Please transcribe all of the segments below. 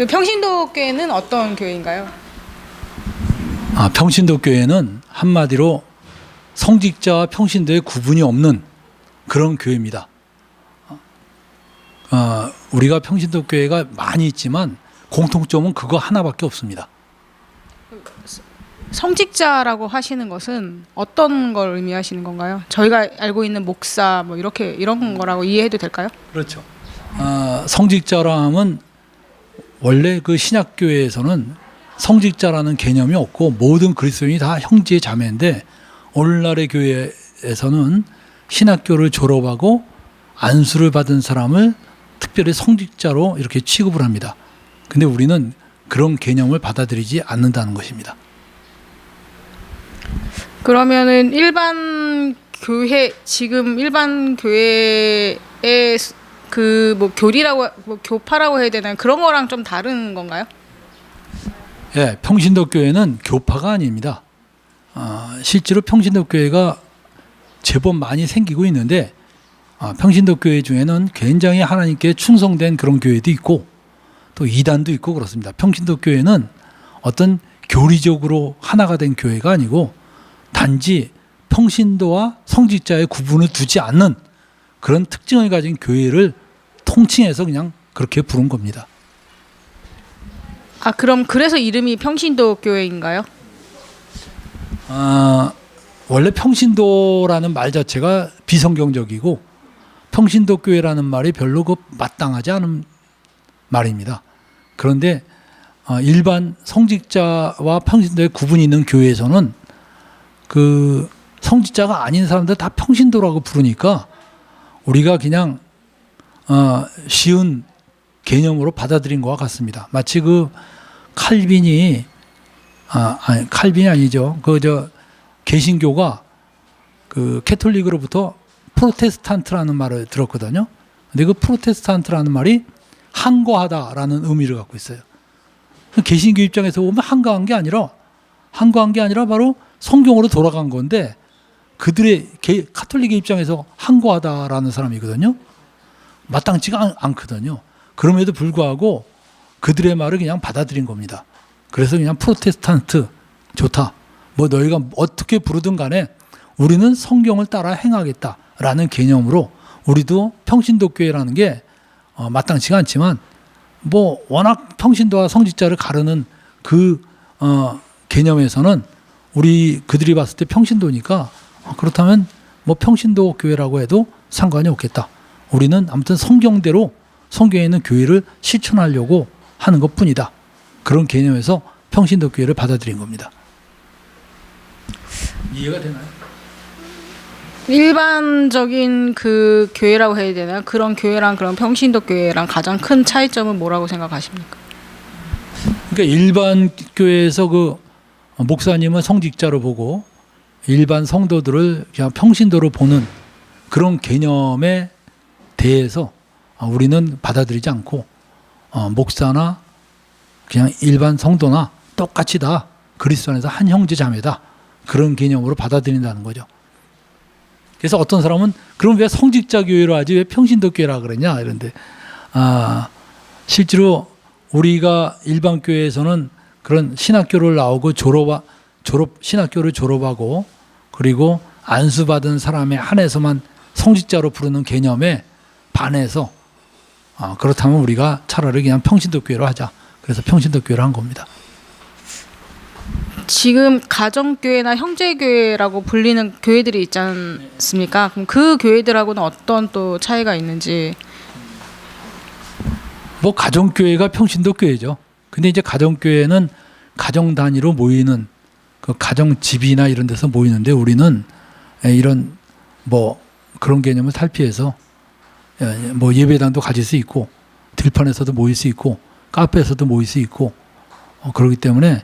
평신도교회는 어떤 교회인가요? 평신도교회는 한마디로 성직자와 평신도의 구분이 없는 그런 교회입니다. 우리가 평신도교회가 많이 있지만 공통점은 그거 하나밖에 없습니다. 성직자라고 하시는 것은 어떤 걸 의미하시는 건가요? 저희가 알고 있는 목사 뭐 이런 거라고 이해해도 될까요? 그렇죠. 성직자라 하면 원래 그 신약교회에서는 성직자라는 개념이 없고 모든 그리스도인이 다 형제 자매인데, 오늘날의 교회에서는 신학교를 졸업하고 안수를 받은 사람을 특별히 성직자로 이렇게 취급을 합니다. 근데 우리는 그런 개념을 받아들이지 않는다는 것입니다. 그러면은 지금 일반 교회의 그 뭐 교리라고 뭐 교파라고 해야 되나요? 그런 거랑 좀 다른 건가요? 예, 평신도교회는 교파가 아닙니다. 실제로 평신도교회가 제법 많이 생기고 있는데, 평신도교회 중에는 굉장히 하나님께 충성된 그런 교회도 있고 또 이단도 있고 그렇습니다. 평신도교회는 어떤 교리적으로 하나가 된 교회가 아니고 단지 평신도와 성직자의 구분을 두지 않는 그런 특징을 가진 교회를 통칭해서 그냥 그렇게 부른 겁니다. 그럼 그래서 이름이 평신도교회인가요? 원래 평신도라는 말 자체가 비성경적이고 평신도교회라는 말이 별로 마땅하지 않은 말입니다. 그런데 일반 성직자와 평신도의 구분이 있는 교회에서는 그 성직자가 아닌 사람들 다 평신도라고 부르니까 우리가 그냥 쉬운 개념으로 받아들인 것과 같습니다. 마치 그 칼빈이 칼빈이 아니죠. 개신교가 그 캐톨릭으로부터 프로테스탄트라는 말을 들었거든요. 근데 그 프로테스탄트라는 말이 한거하다라는 의미를 갖고 있어요. 개신교 입장에서 보면 한거한 게 아니라 바로 성경으로 돌아간 건데, 그들의 카톨릭의 입장에서 한거하다라는 사람이거든요. 마땅치가 않거든요. 그럼에도 불구하고 그들의 말을 그냥 받아들인 겁니다. 그래서 그냥 프로테스탄트 좋다. 뭐 너희가 어떻게 부르든 간에 우리는 성경을 따라 행하겠다라는 개념으로, 우리도 평신도교회라는 게 마땅치가 않지만 뭐 워낙 평신도와 성직자를 가르는 그 개념에서는 그들이 봤을 때 평신도니까 그렇다면 뭐 평신도 교회라고 해도 상관이 없겠다. 우리는 아무튼 성경대로 성경에 있는 교회를 실천하려고 하는 것뿐이다. 그런 개념에서 평신도 교회를 받아들인 겁니다. 이해가 되나요? 일반적인 그 교회라고 해야 되나요? 그런 교회랑 그런 평신도 교회랑 가장 큰 차이점은 뭐라고 생각하십니까? 그러니까 일반 교회에서 그 목사님은 성직자로 보고 일반 성도들을 그냥 평신도로 보는 그런 개념에 대해서 우리는 받아들이지 않고 목사나 그냥 일반 성도나 똑같이 다 그리스도 안에서 한 형제 자매다, 그런 개념으로 받아들인다는 거죠. 그래서 어떤 사람은 그럼 왜 성직자 교회로 하지 왜 평신도 교회라 그러냐 이런데, 실제로 우리가 일반 교회에서는 그런 신학교를 나오고 신학교를 졸업하고 그리고 안수받은 사람에 한해서만 성직자로 부르는 개념에 반해서 그렇다면 우리가 차라리 그냥 평신도 교회로 하자. 그래서 평신도 교회로 한 겁니다. 지금 가정교회나 형제교회라고 불리는 교회들이 있지 않습니까? 그럼 그 교회들하고는 어떤 또 차이가 있는지. 뭐 가정교회가 평신도 교회죠. 근데 이제 가정교회는 가정 단위로 모이는 그 가정집이나 이런 데서 모이는데, 우리는 이런 뭐 그런 개념을 탈피해서 뭐 예배당도 가질 수 있고 들판에서도 모일 수 있고 카페에서도 모일 수 있고 그렇기 때문에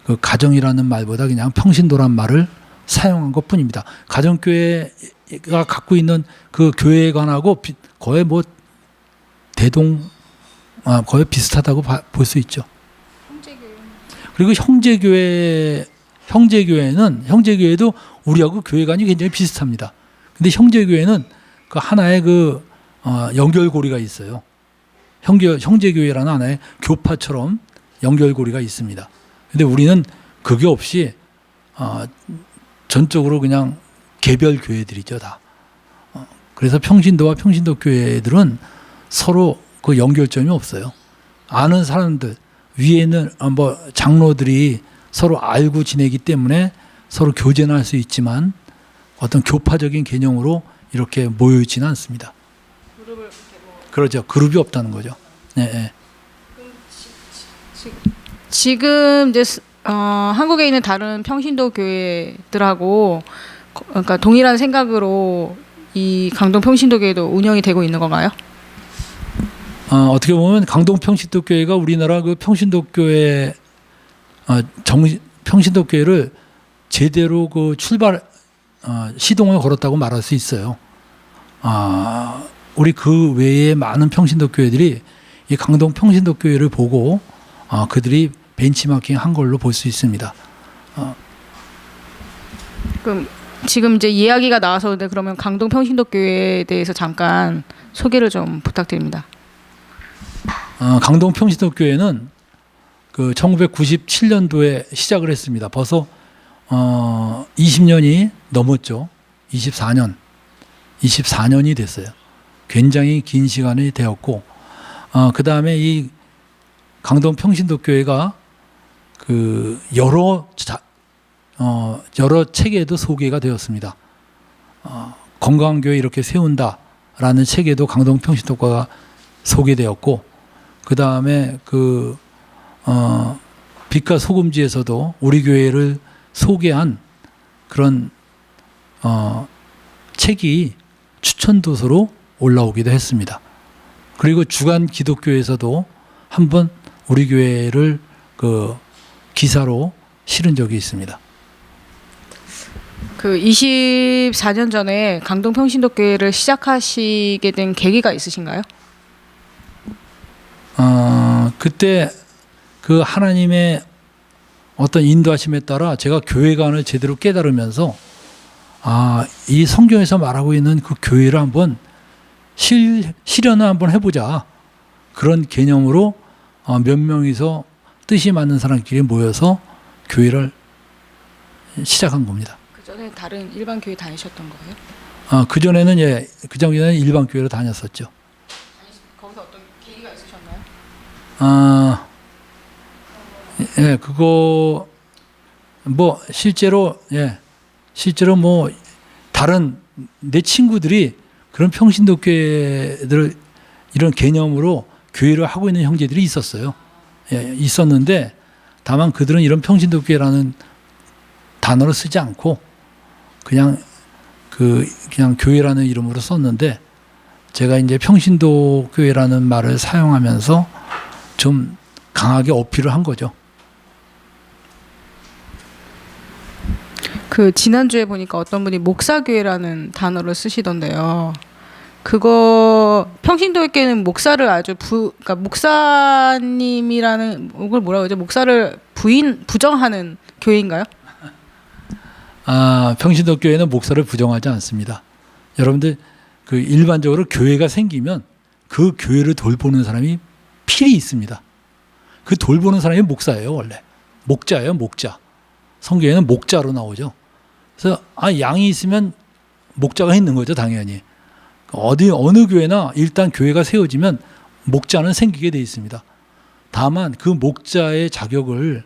그 가정이라는 말보다 그냥 평신도란 말을 사용한 것뿐입니다. 가정교회가 갖고 있는 그 교회관하고 거의 뭐 거의 비슷하다고 볼 수 있죠. 그리고 형제교회도 우리하고 교회관이 굉장히 비슷합니다. 근데 형제교회는 그 하나의 연결고리가 있어요. 형제교회라는 하나의 교파처럼 연결고리가 있습니다. 근데 우리는 그게 없이 전적으로 그냥 개별 교회들이죠, 다. 그래서 평신도와 평신도 교회들은 서로 그 연결점이 없어요. 아는 사람들 위에 있는 뭐 장로들이 서로 알고 지내기 때문에 서로 교제는 할 수 있지만 어떤 교파적인 개념으로 이렇게 모여 있지는 않습니다. 그렇죠. 그룹이 없다는 거죠. 네, 네. 지금 이제 한국에 있는 다른 평신도 교회들하고 그러니까 동일한 생각으로 이 강동 평신도 교회도 운영이 되고 있는 건가요? 어떻게 보면 강동 평신도 교회가 우리나라 그 평신도 교회 평신도 교회를 제대로 그 시동을 걸었다고 말할 수 있어요. 우리 그 외에 많은 평신도 교회들이 이 강동 평신도 교회를 보고 그들이 벤치마킹 한 걸로 볼 수 있습니다. 그럼 지금 이제 이야기가 나와서는데 그러면 강동 평신도 교회에 대해서 잠깐 소개를 좀 부탁드립니다. 강동 평신도 교회는 그 1997년도에 시작을 했습니다. 벌써 20년이 넘었죠. 24년이 됐어요. 굉장히 긴 시간이 되었고, 그 다음에 이 강동 평신도 교회가 그 여러 책에도 소개가 되었습니다. 건강한 교회 이렇게 세운다라는 책에도 강동 평신도가 소개되었고, 그 다음에 그 빛과 소금지에서도 우리 교회를 소개한 그런 책이 추천도서로 올라오기도 했습니다. 그리고 주간 기독교에서도 한번 우리 교회를 그 기사로 실은 적이 있습니다. 그 24년 전에 강동 평신도 교회를 시작하시게 된 계기가 있으신가요? 그때 그 하나님의 어떤 인도하심에 따라 제가 교회관을 제대로 깨달으면서 이 성경에서 말하고 있는 그 교회를 한번 실현을 한번 해보자. 그런 개념으로 몇 명이서 뜻이 맞는 사람끼리 모여서 교회를 시작한 겁니다. 그 전에 다른 일반 교회 다니셨던 거예요? 그 전에는 그 전에는 일반 교회로 다녔었죠. 거기서 어떤 계기가 있으셨나요? 그거 뭐 실제로 뭐 다른 내 친구들이 그런 평신도 교회들을 이런 개념으로 교회를 하고 있는 형제들이 있었어요. 있었는데 다만 그들은 이런 평신도 교회라는 단어를 쓰지 않고 그냥 교회라는 이름으로 썼는데 제가 이제 평신도 교회라는 말을 사용하면서 좀 강하게 어필을 한 거죠. 그 지난주에 보니까 어떤 분이 목사교회라는 단어를 쓰시던데요. 그거 평신도교회는 목사를 아주 그러니까 목사님이라는 그걸 뭐라고 그러죠? 목사를 부정하는 교회인가요? 평신도 교회는 목사를 부정하지 않습니다. 여러분들 그 일반적으로 교회가 생기면 그 교회를 돌보는 사람이 필히 있습니다. 그 돌보는 사람이 목사예요, 원래. 목자예요, 목자. 성경에는 목자로 나오죠. 그래서 양이 있으면 목자가 있는 거죠, 당연히. 어느 교회나 일단 교회가 세워지면 목자는 생기게 돼 있습니다. 다만 그 목자의 자격을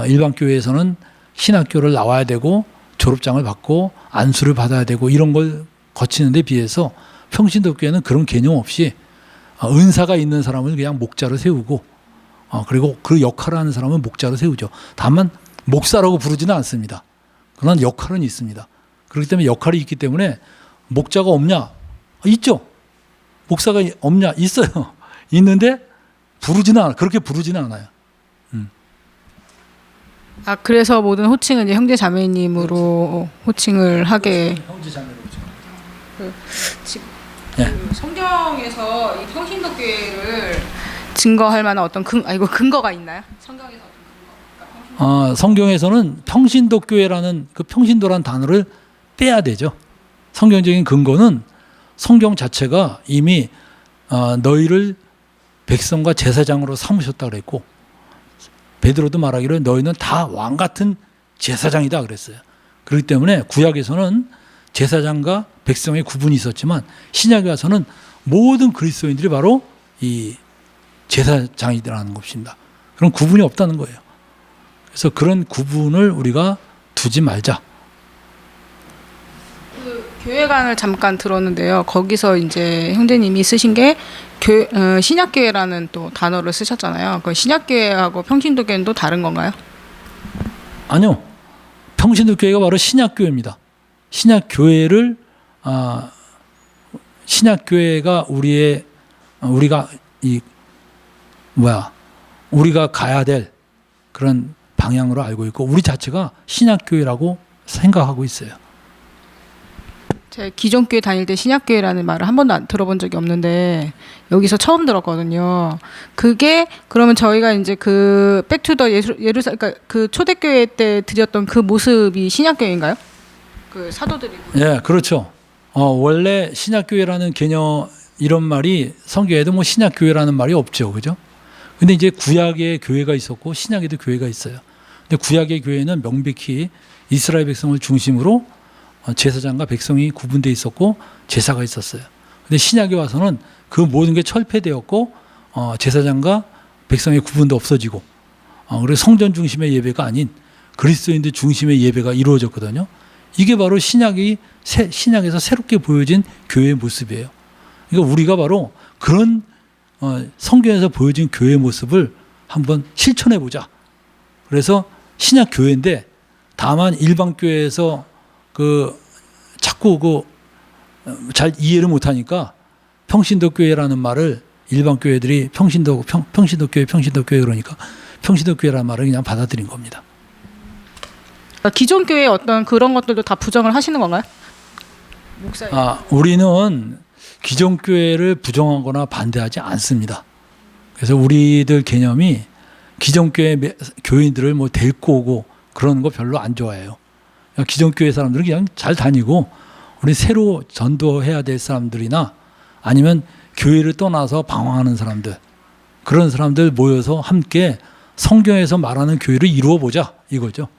일반 교회에서는 신학교를 나와야 되고 졸업장을 받고 안수를 받아야 되고 이런 걸 거치는 데 비해서 평신도 교회는 그런 개념 없이 은사가 있는 사람을 그냥 목자로 세우고 그리고 그 역할을 하는 사람은 목자로 세우죠. 다만 목사라고 부르지는 않습니다. 그러나 역할은 있습니다. 그렇기 때문에 역할이 있기 때문에 목자가 없냐? 있죠. 목사가 없냐? 있어요. 있는데 그렇게 부르지는 않아요. 그래서 모든 호칭은 이제 형제 자매님으로 호칭을 하게. 형제 자매로 성경에서 이 평신도 교회를 증거할 만한 어떤 근거가 있나요? 성경에서 어떤 근거? 성경에서는 평신도 교회라는 그 평신도라는 단어를 빼야 되죠. 성경적인 근거는 성경 자체가 이미 너희를 백성과 제사장으로 삼으셨다 그랬고 베드로도 말하기를 너희는 다 왕 같은 제사장이다 그랬어요. 그렇기 때문에 구약에서는 제사장과 백성의 구분이 있었지만 신약에 와서는 모든 그리스도인들이 바로 이 제사장이라는 것입니다. 그런 구분이 없다는 거예요. 그래서 그런 구분을 우리가 두지 말자. 그 교회관을 잠깐 들었는데요. 거기서 이제 형제님이 쓰신 게 신약교회라는 또 단어를 쓰셨잖아요. 그 신약교회하고 평신도교회는 또 다른 건가요? 아니요. 평신도교회가 바로 신약교회입니다. 신약교회를 신약교회가 우리가 가야 될 그런 방향으로 알고 있고 우리 자체가 신약교회라고 생각하고 있어요. 제가 기존 교회 다닐 때 신약교회라는 말을 한 번도 들어본 적이 없는데 여기서 처음 들었거든요. 그게 그러면 저희가 이제 그 백투더 예루살렘 그러니까 그 초대교회 때 드렸던 그 모습이 신약교회인가요? 그 사도들이. 예, 그렇죠. 원래 신약교회라는 개념 이런 말이 성경에도 뭐 신약교회라는 말이 없죠, 그죠? 근데 이제 구약의 교회가 있었고 신약에도 교회가 있어요. 근데 구약의 교회는 명백히 이스라엘 백성을 중심으로 제사장과 백성이 구분되어 있었고 제사가 있었어요. 근데 신약에 와서는 그 모든 게 철폐되었고 제사장과 백성의 구분도 없어지고 그리고 성전 중심의 예배가 아닌 그리스도인들 중심의 예배가 이루어졌거든요. 이게 바로 신약에서 새롭게 보여진 교회의 모습이에요. 그러니까 우리가 바로 그런 성경에서 보여진 교회의 모습을 한번 실천해 보자. 그래서 신약 교회인데 다만 일반 교회에서 자꾸 잘 이해를 못하니까 평신도교회라는 말을 일반 교회들이 평신도교회 그러니까 평신도교회라는 말을 그냥 받아들인 겁니다. 기존 교회의 어떤 그런 것들도 다 부정을 하시는 건가요? 목사님. 우리는 기존 교회를 부정하거나 반대하지 않습니다. 그래서 우리들 개념이 기존 교회 교인들을 뭐 데리고 오고 그런 거 별로 안 좋아해요. 기존 교회 사람들은 그냥 잘 다니고 우리 새로 전도해야 될 사람들이나 아니면 교회를 떠나서 방황하는 사람들 그런 사람들 모여서 함께 성경에서 말하는 교회를 이루어 보자 이거죠.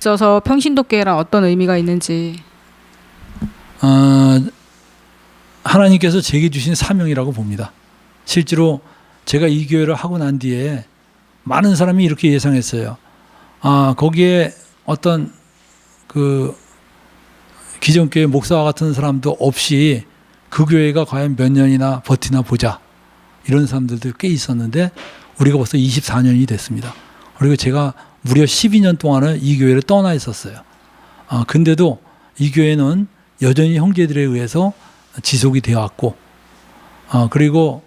있어서 평신도교회란 어떤 의미가 있는지. 하나님께서 제게 주신 사명이라고 봅니다. 실제로 제가 이 교회를 하고 난 뒤에 많은 사람이 이렇게 예상했어요. 거기에 어떤 기존 교회 목사와 같은 사람도 없이 그 교회가 과연 몇 년이나 버티나 보자 이런 사람들도 꽤 있었는데 우리가 벌써 24년이 됐습니다. 그리고 제가 무려 12년 동안은 이 교회를 떠나 있었어요. 근데도 이 교회는 여전히 형제들에 의해서 지속이 되어 왔고 그리고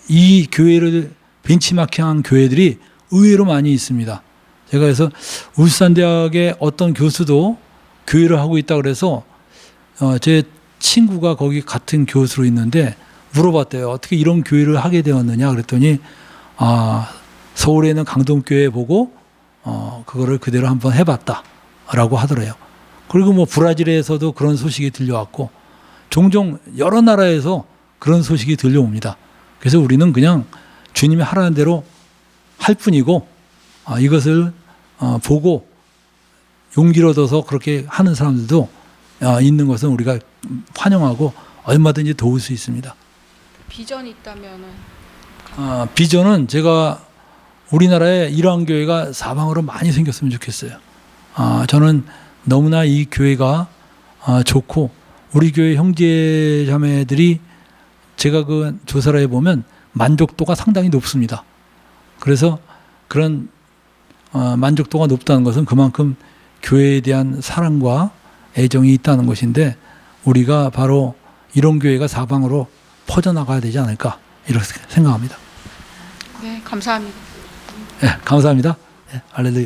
이 교회를 벤치마킹한 교회들이 의외로 많이 있습니다. 제가 그래서 울산대학의 어떤 교수도 교회를 하고 있다 그래서 제 친구가 거기 같은 교수로 있는데 물어봤대요. 어떻게 이런 교회를 하게 되었느냐 그랬더니 서울에 있는 강동교회 보고 그거를 그대로 한번 해봤다라고 하더래요. 그리고 뭐 브라질에서도 그런 소식이 들려왔고 종종 여러 나라에서 그런 소식이 들려옵니다. 그래서 우리는 그냥 주님이 하라는 대로 할 뿐이고 이것을 보고 용기를 얻어서 그렇게 하는 사람들도 있는 것은 우리가 환영하고 얼마든지 도울 수 있습니다. 비전이 있다면은 비전은 제가 우리나라에 이러한 교회가 사방으로 많이 생겼으면 좋겠어요. 저는 너무나 이 교회가 좋고 우리 교회 형제자매들이 제가 그 조사를 해보면 만족도가 상당히 높습니다. 그래서 그런 만족도가 높다는 것은 그만큼 교회에 대한 사랑과 애정이 있다는 것인데 우리가 바로 이런 교회가 사방으로 퍼져나가야 되지 않을까 이렇게 생각합니다. 네, 감사합니다. 네, 감사합니다. 네, 할렐루야.